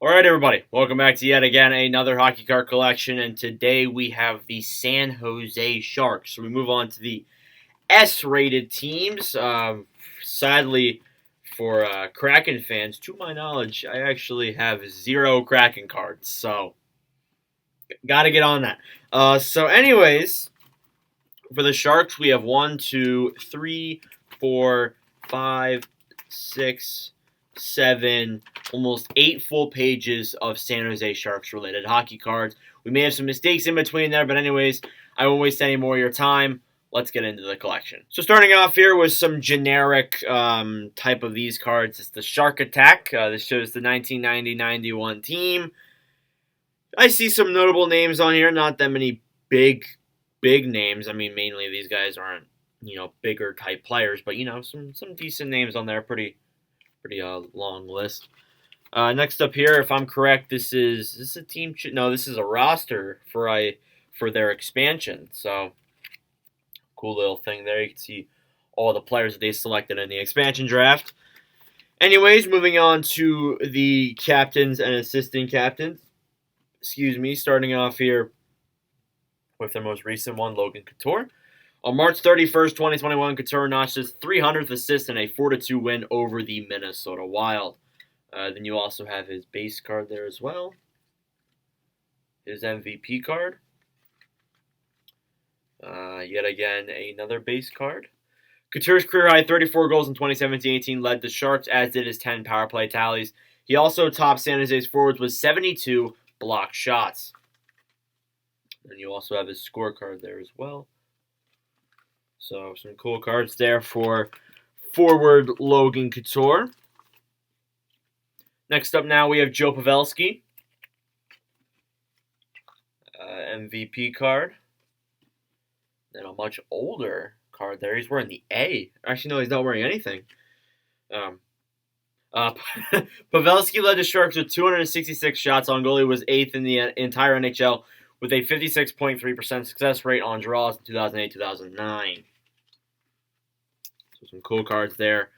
All right, everybody, welcome back to yet again another hockey card collection, and today we have the San Jose Sharks. So we move on to the S-rated teams. Sadly, for Kraken fans, to my knowledge, I actually have zero Kraken cards, so got to get on that. Anyways, for the Sharks, we have 1, 2, 3, 4, 5, 6, 7, almost 8 full pages of San Jose Sharks related hockey cards. We may have some mistakes in between there, but anyways, I won't waste any more of your time. Let's get into the collection. So starting off here with some generic type of these cards. It's the Shark Attack. This shows the 1990-91 team. I see some notable names on here. Not that many big names. I mean, mainly these guys aren't bigger type players, but some decent names on there. Pretty long list. Next up here, if I'm correct, this is a team. No, this is a roster for their expansion. So cool little thing there. You can see all the players that they selected in the expansion draft. Anyways, moving on to the captains and assistant captains. Starting off here with their most recent one, Logan Couture. On March 31st, 2021, Couture notched his 300th assist in a 4-2 win over the Minnesota Wild. Then you also have his base card there as well. His MVP card. Yet again, another base card. Couture's career-high 34 goals in 2017-18 led the Sharks, as did his 10 power play tallies. He also topped San Jose's forwards with 72 blocked shots. And you also have his scorecard there as well. So some cool cards there for forward Logan Couture. Next up now we have Joe Pavelski. MVP card. Then a much older card there. He's wearing the A. Actually, no, he's not wearing anything. Pavelski led the Sharks with 266 shots on goal. He was 8th in the entire NHL with a 56.3% success rate on draws in 2008-2009. So some cool cards there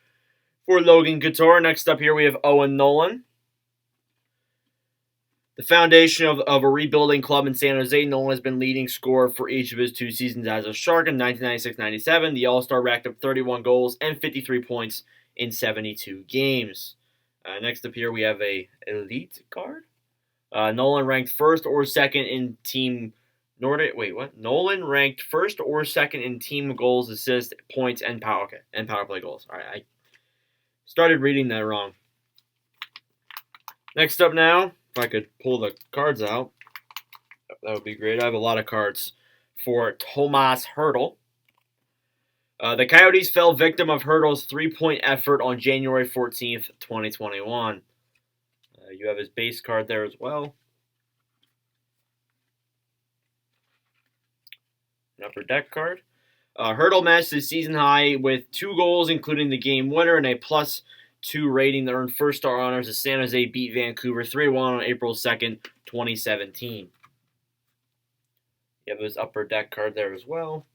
for Logan Couture. Next up here we have Owen Nolan. The foundation of a rebuilding club in San Jose, Nolan has been leading scorer for each of his 2 seasons as a Shark. In 1996-97, the All-Star racked up 31 goals and 53 points in 72 games. Next up here we have a elite card. Nolan ranked first or second in team Nordic. Wait, what? Nolan ranked first or second in team goals, assists, points, and power play goals. All right, I started reading that wrong. Next up now, if I could pull the cards out, that would be great. I have a lot of cards for Tomas Hertl. The Coyotes fell victim of Hertl's 3-point effort on January 14th, 2021. You have his base card there as well. An upper deck card. Hertl matched his season high with 2 goals, including the game winner, and a +2 rating that earned first star honors as San Jose beat Vancouver 3-1 on April 2nd, 2017. You have his upper deck card there as well.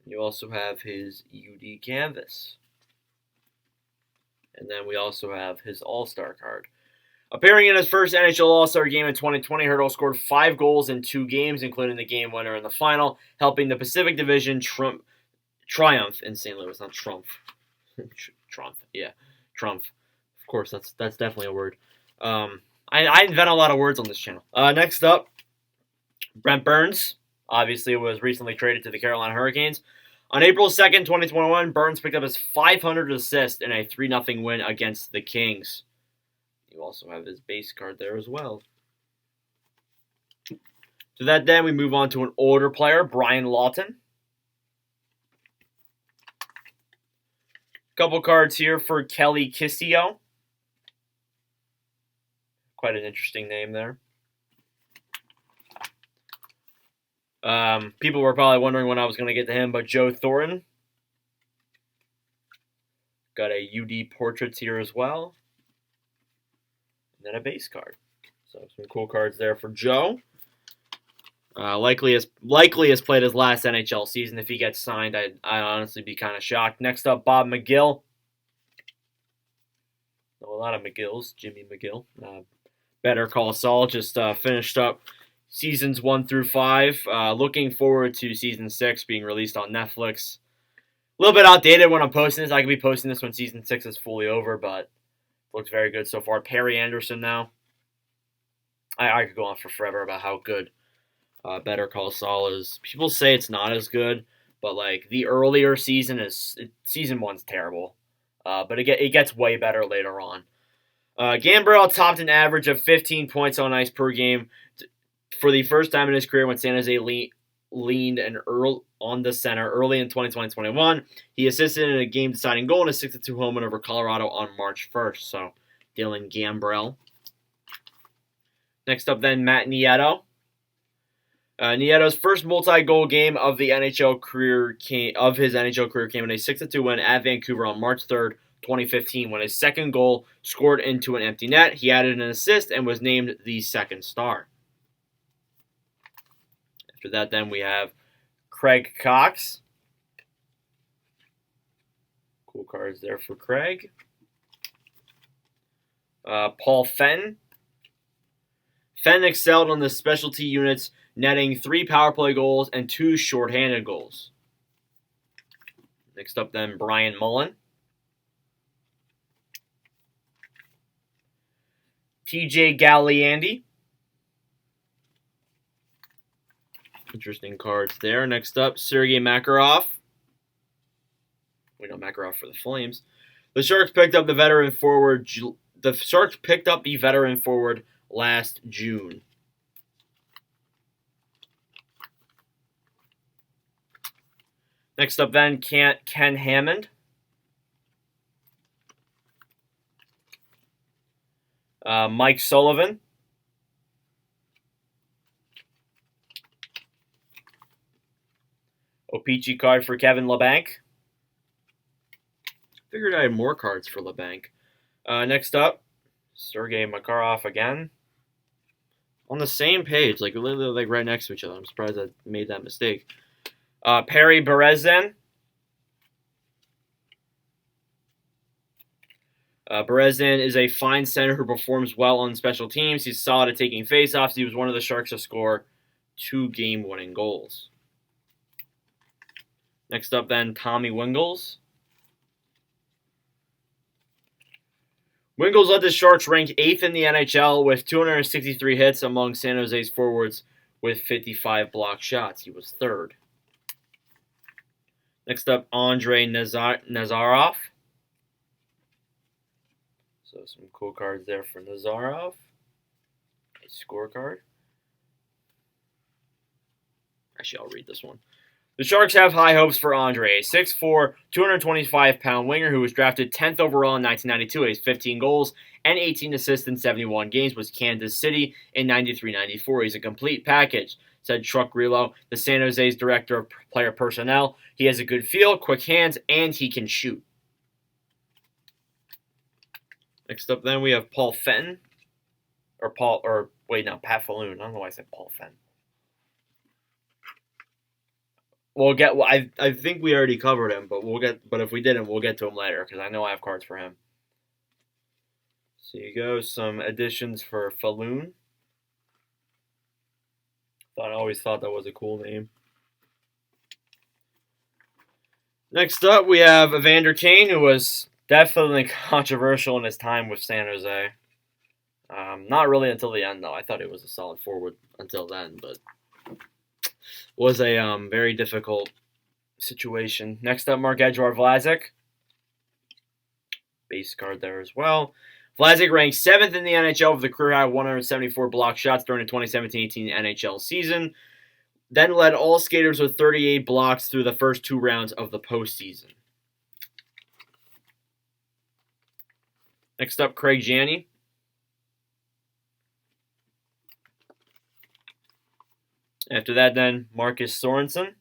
You also have his UD canvas. And then we also have his All-Star card. Appearing in his first NHL All-Star game in 2020, Hertl scored 5 goals in 2 games, including the game winner in the final, helping the Pacific Division triumph in St. Louis. Not Trump. Trump. Yeah, Trump. Of course, that's definitely a word. I invent a lot of words on this channel. Next up, Brent Burns. Obviously, was recently traded to the Carolina Hurricanes. On April 2nd, 2021, Burns picked up his 500th assist in a 3-0 win against the Kings. You also have his base card there as well. To that then, we move on to an older player, Brian Lawton. Couple cards here for Kelly Kissio. Quite an interesting name there. People were probably wondering when I was going to get to him, but Joe Thornton. Got a UD portraits here as well. And then a base card. So some cool cards there for Joe. Likely has played his last NHL season. If he gets signed, I'd honestly be kind of shocked. Next up, Bob McGill. lot of McGills. Jimmy McGill. Better Call Saul just finished up seasons 1 through 5. Looking forward to season 6 being released on Netflix. A little bit outdated when I'm posting this. I could be posting this when season 6 is fully over, but looks very good so far. Perry Anderson now. I could go on for forever about how good Better Call Saul is. People say it's not as good, but like the earlier season season 1's terrible, but it gets way better later on. Gambrell topped an average of 15 points on ice per game for the first time in his career when San Jose leaned on the center early in 2020-21. He assisted in a game-deciding goal in a 6-2 home win over Colorado on March 1st. So, Dylan Gambrell. Next up, then, Matt Nieto. Nieto's first multi-goal game of his NHL career came in a 6-2 win at Vancouver on March 3rd, 2015, when his second goal scored into an empty net. He added an assist and was named the second star. After that, then we have Craig Cox. Cool cards there for Craig. Paul Fenton. Fenton excelled on the specialty units, netting 3 power play goals and 2 shorthanded goals. Next up, then, Brian Mullen. TJ Galliandi. Interesting cards there. Next up, Sergei Makarov. We know Makarov for the Flames. The Sharks picked up the veteran forward. Last June. Next up, then, Ken Hammond. Mike Sullivan. O-Pee-Chee card for Kevin Labanc. Figured I had more cards for Labanc. Next up, Sergei Makarov again. On the same page, like literally like right next to each other. I'm surprised I made that mistake. Perry Berezin. Berezin is a fine center who performs well on special teams. He's solid at taking faceoffs. He was one of the Sharks to score 2 game-winning goals. Next up, then, Tommy Wingels. Wingels led the Sharks ranked 8th in the NHL with 263 hits among San Jose's forwards with 55 blocked shots. He was 3rd. Next up, Andrei Nazarov. So some cool cards there for Nazarov. A scorecard. Actually, I'll read this one. The Sharks have high hopes for Andre, a 6'4", 225-pound winger who was drafted 10th overall in 1992. He has 15 goals and 18 assists in 71 games with Kansas City in 93-94. He's a complete package, said Chuck Grillo, the San Jose's director of player personnel. He has a good feel, quick hands, and he can shoot. Next up, then, we have Paul Fenton. Pat Falloon. I don't know why I said Paul Fenton. I think we already covered him, but if we didn't, we'll get to him later because I know I have cards for him. So you go, some additions for Falloon. I always thought that was a cool name. Next up, we have Evander Kane, who was definitely controversial in his time with San Jose. Not really until the end, though. I thought he was a solid forward until then, but was a very difficult situation. Next up, Marc-Edouard Vlasic. Base card there as well. Vlasic ranked 7th in the NHL with a career-high 174 blocked shots during the 2017-18 NHL season. Then led all skaters with 38 blocks through the first 2 rounds of the postseason. Next up, Craig Janney. After that, then, Marcus Sorensen.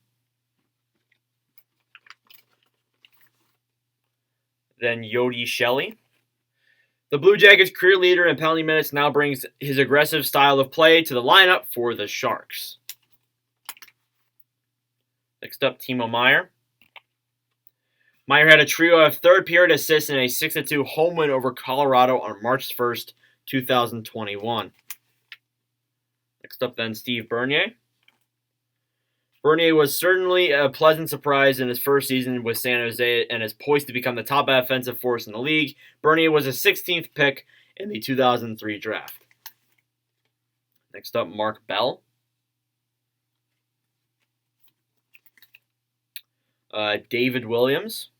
Then Yodi Shelley. The Blue Jackets' career leader in penalty minutes now brings his aggressive style of play to the lineup for the Sharks. Next up, Timo Meier. Meyer had a trio of third-period assists and a 6-2 home win over Colorado on March 1st, 2021. Next up then, Steve Bernier. Bernier was certainly a pleasant surprise in his first season with San Jose and is poised to become the top offensive force in the league. Bernier was a 16th pick in the 2003 draft. Next up, Mark Bell. David Williams.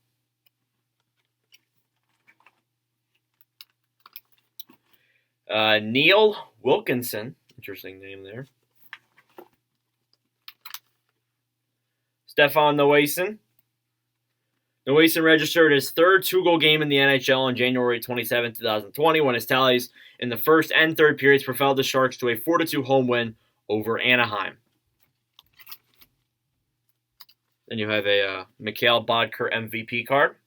Neil Wilkinson. Interesting name there. Stefan Noasen. Noasen registered his third two-goal game in the NHL on January 27, 2020, when his tallies in the first and third periods propelled the Sharks to a 4-2 home win over Anaheim. Then you have a Mikhail Bodker MVP card.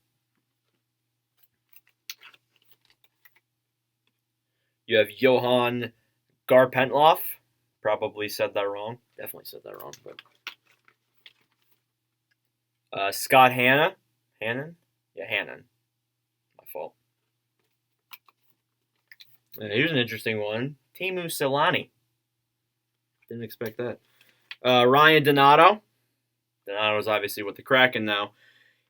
You have Johan Garpenloff. Probably said that wrong. Definitely said that wrong, but... Scott Hannan. Hannan? Yeah, Hannan. My fault. And here's an interesting one. Teemu Selanne. Didn't expect that. Ryan Donato. Donato's obviously with the Kraken now.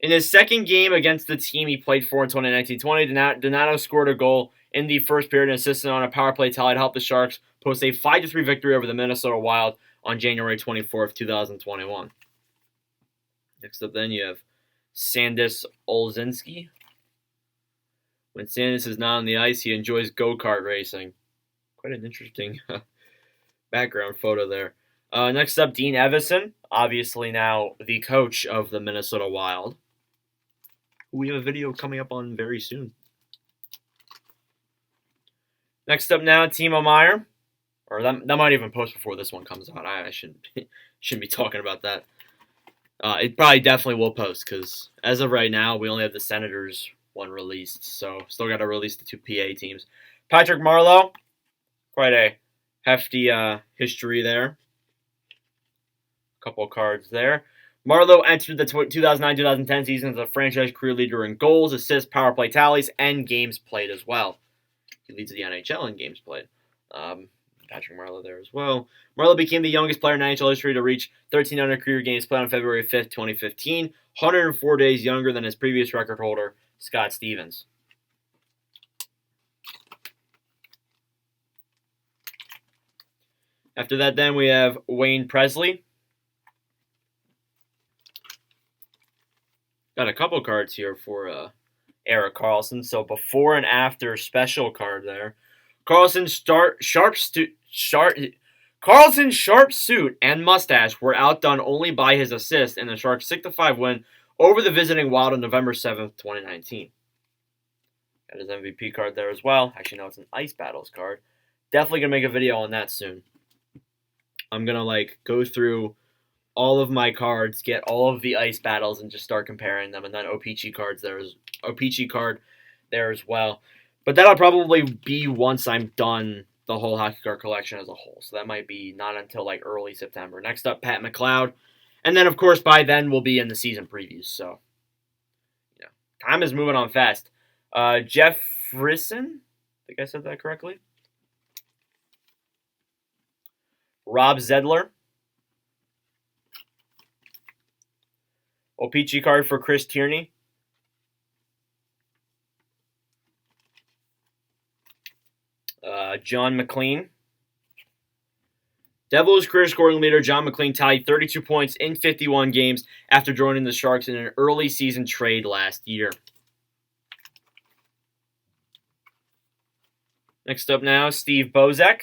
In his second game against the team he played for in 2019-20, Donato scored a goal in the first period and assisted on a power play tally to help the Sharks post a 5-3 victory over the Minnesota Wild on January 24th, 2021. Next up, then, you have Sandis Olszynski. When Sandis is not on the ice, he enjoys go-kart racing. Quite an interesting background photo there. Next up, Dean Evason, obviously now the coach of the Minnesota Wild, who we have a video coming up on very soon. Next up now, Timo Meier. Or that might even post before this one comes out. I shouldn't be talking about that. It probably definitely will post because as of right now, we only have the Senators one released. So still got to release the two PA teams. Patrick Marleau, quite a hefty history there. Couple of cards there. Marleau entered the 2009-2010 season as a franchise career leader in goals, assists, power play tallies, and games played as well. He leads the NHL in games played. Patrick Marleau there as well. Marleau became the youngest player in NHL history to reach 1,300 career games played on February 5th, 2015, 104 days younger than his previous record holder, Scott Stevens. After that, then, we have Wayne Presley. Got a couple cards here for Erik Karlsson. So before and after special card there. Karlsson's sharp suit and mustache were outdone only by his assist in the Sharks' 6-5 win over the visiting Wild on November 7th, 2019. Got his MVP card there as well. Actually, no, it's an Ice Battles card. Definitely going to make a video on that soon. I'm going to go through all of my cards, get all of the Ice Battles, and just start comparing them. And then OPG card there as well. But that'll probably be once I'm done the whole hockey card collection as a whole. So that might be not until early September. Next up, Pat McLeod. And then, of course, by then we'll be in the season previews. So, time is moving on fast. Jeff Frisson. I think I said that correctly. Rob Zedler. OPG card for Chris Tierney. John McLean. Devils' career scoring leader John McLean tallied 32 points in 51 games after joining the Sharks in an early season trade last year. Next up now, Steve Bozek.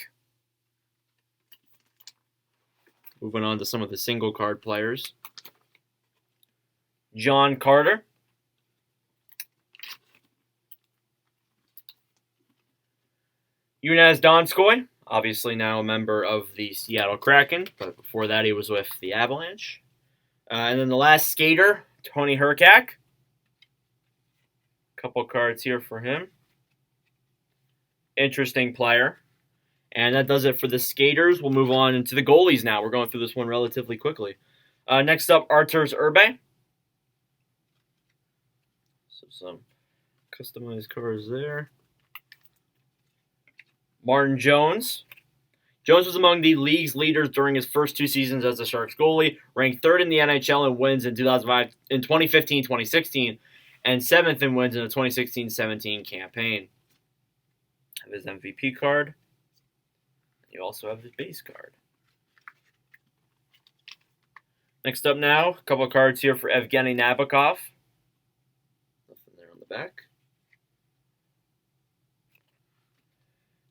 Moving on to some of the single card players. John Carter. Joonas Donskoi, obviously now a member of the Seattle Kraken, but before that he was with the Avalanche. And then the last skater, Tony Herkak. Couple cards here for him. Interesting player. And that does it for the skaters. We'll move on into the goalies now. We're going through this one relatively quickly. Next up, Arturs Irbe. So some customized cards there. Martin Jones. Jones was among the league's leaders during his first 2 seasons as the Sharks goalie, ranked 3rd in the NHL in wins in 2015-2016, and 7th in wins in the 2016-17 campaign. Have his MVP card. You also have his base card. Next up now, a couple of cards here for Evgeny Nabokov. Nothing there on the back.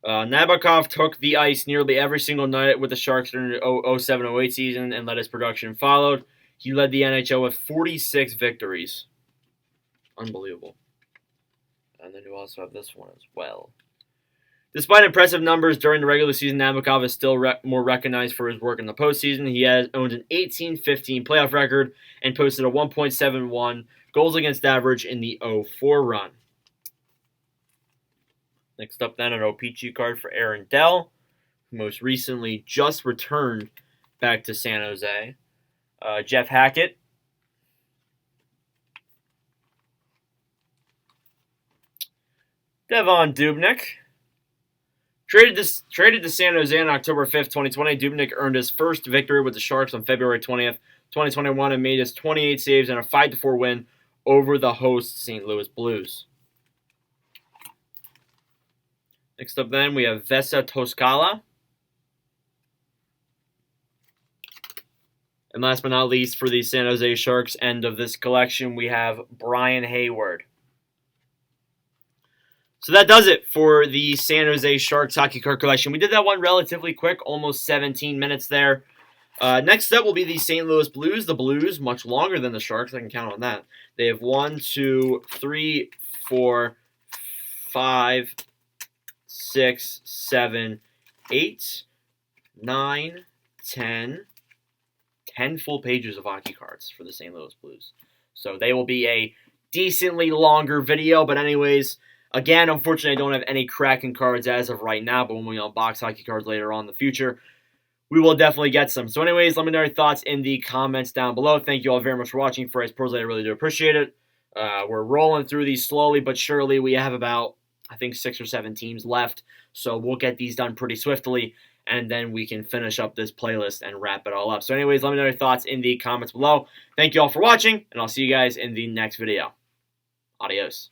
Nabokov took the ice nearly every single night with the Sharks during the 07-08 season and let his production followed. He led the NHL with 46 victories. Unbelievable. And then you also have this one as well. Despite impressive numbers during the regular season, Nabokov is still more recognized for his work in the postseason. He has owned an 18-15 playoff record and posted a 1.71 goals against average in the 04 run. Next up then, an OPG card for Aaron Dell, who most recently just returned back to San Jose. Jeff Hackett. Devon Dubnyk. Traded to San Jose on October 5th, 2020, Dubnyk earned his first victory with the Sharks on February 20th, 2021, and made his 28 saves and a 5-4 win over the host St. Louis Blues. Next up then, we have Vesa Toskala. And last but not least, for the San Jose Sharks end of this collection, we have Brian Hayward. So that does it for the San Jose Sharks hockey card collection. We did that one relatively quick, almost 17 minutes there. Next up will be the St. Louis Blues. The Blues, much longer than the Sharks. I can count on that. They have 1, 2, 3, 4, 5, 6, 7, 8, 9, 10 full pages of hockey cards for the St. Louis Blues. So they will be a decently longer video. But anyways, again, unfortunately, I don't have any Kraken cards as of right now. But when we unbox hockey cards later on in the future, we will definitely get some. So anyways, let me know your thoughts in the comments down below. Thank you all very much for watching. For us personally, I really do appreciate it. We're rolling through these slowly but surely. We have about, I think, 6 or 7 teams left. So we'll get these done pretty swiftly. And then we can finish up this playlist and wrap it all up. So anyways, let me know your thoughts in the comments below. Thank you all for watching, and I'll see you guys in the next video. Adios.